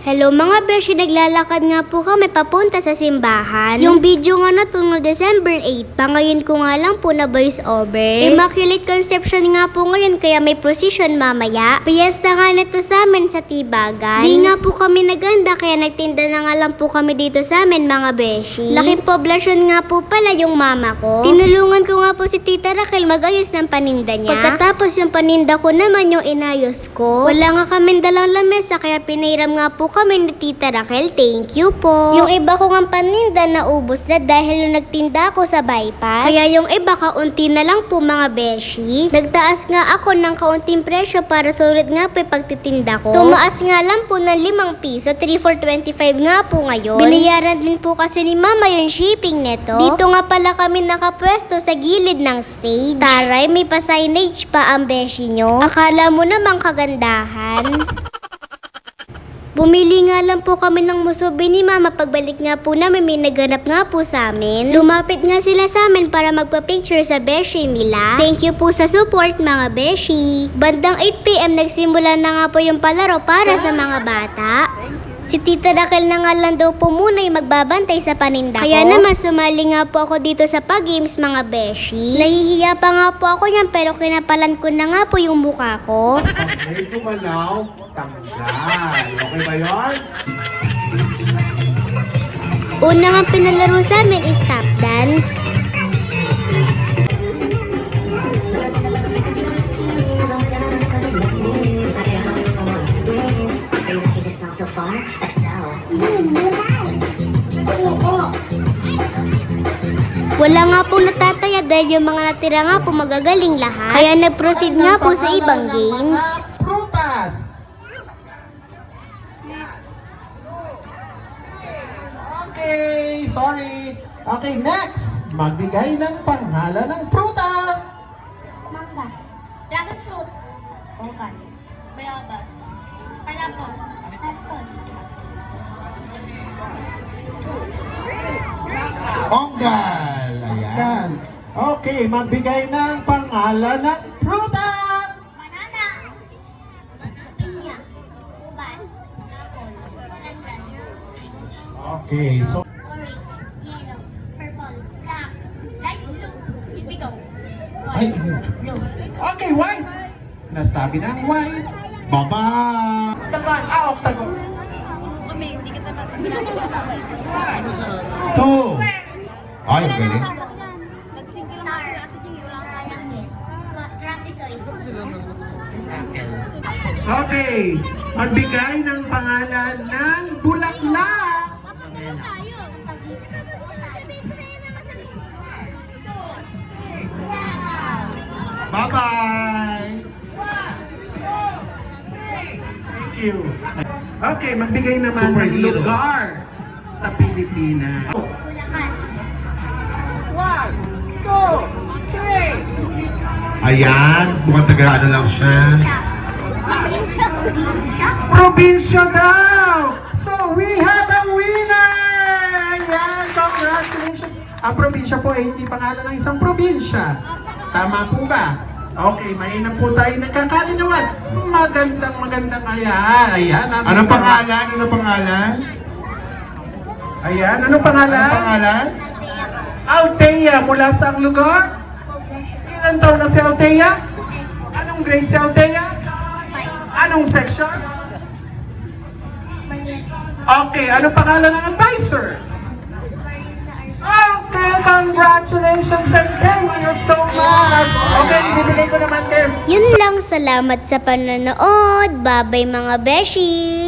Hello mga beshi, naglalakad nga po kami papunta sa simbahan. Yung video nga na to no December 8 pa, ngayon ko nga lang po na voice over. Immaculate Conception nga po ngayon kaya may procession mamaya. Piyesta nga nito sa amin sa Tibagan. Di nga po kami naganda kaya nagtinda na nga lang po kami dito sa amin mga beshi. Laking poblasyon nga po pala yung mama ko. Tinulungan ko nga po si Tita Raquel mag-ayos ng paninda niya. Pagkatapos yung paninda ko naman yung inayos ko. Wala nga kami dalang lamesa kaya pinairam nga po kami ni Tita Raquel, thank you po. Yung iba ko nga paninda naubos na dahil yung nagtinda ako sa bypass. Kaya yung iba kaunti na lang po mga beshi. Nagtaas nga ako ng kaunting presyo para sulit nga po yung pagtitinda ko. Tumaas nga lang po ng 5 piso, 3 for 25 nga po ngayon. Binayaran din po kasi ni mama yung shipping neto. Dito nga pala kami nakapwesto sa gilid ng stage. Taray, may pa-signage pa ang beshi nyo. Akala mo namang kagandahan. Bumili nga lang po kami ng musubi ni mama. Pagbalik nga po namin may naganap nga po sa amin. Lumapit nga sila sa amin para magpa-picture sa beshi nila. Thank you po sa support mga beshi. Bandang 8 PM nagsimula na nga po yung palaro para sa mga bata. Si Tita Raquel na nga lang daw po muna yung magbabantay sa paninda ko. Kaya naman sumali nga po ako dito sa pag-games mga beshi. Nahihiya pa nga po ako yan pero kinapalan ko na nga po yung mukha ko. Pag-may gumalaw, tanggal. Okay ba yun? Una nga pinalaro sa amin is tap dance. Wala nga po natataya dahil yung mga natira nga po magagaling lahat. Kaya nag-proceed nga po sa ibang games. Prutas! Okay, sorry. Okay, next. Magbigay ng pangalan ng prutas. Mangga, dragon fruit, okan, bayabas, pineapple, sapton. Onggal. Ayan. Okay, magbigay ng pangalan ng prutas. Banana, pinya, ubas, apple, landan, Okay, so orange, yellow, purple, black, light blue, indigo, ay, blue. okay, white. Nasabi ng white. Baba. Octagon. Octagon. Two. Ay, ang galing. Star, triangle, trapezoid. Okay, magbigay ng pangalan ng bulaklak. Bye-bye. Thank you. Okay, magbigay naman ng lugar sa Pilipinas. 1, 2, 3. Ayan, mukhang taga-ano lang siya. Probinsya daw! So, we have a winner! Ayan, congratulations! Ang probinsya po ay hindi pangalan ng isang probinsya. Tama po ba? Okay, mainam po tayo nagkakalinawan. Magandang ayan. Ayan. Anong pangalan? Anong pangalan? Ayan, anong pangalan? Anong pangalan? Althea, mula sa lugar? Ilan taon na si Althea? Anong grade si Althea? Anong section? Okay, anong pangalan ng advisor? Okay, congratulations and thank you so much. Okay, ibibigay ko naman din. Yun lang, salamat sa panonood. Bye-bye mga beshi!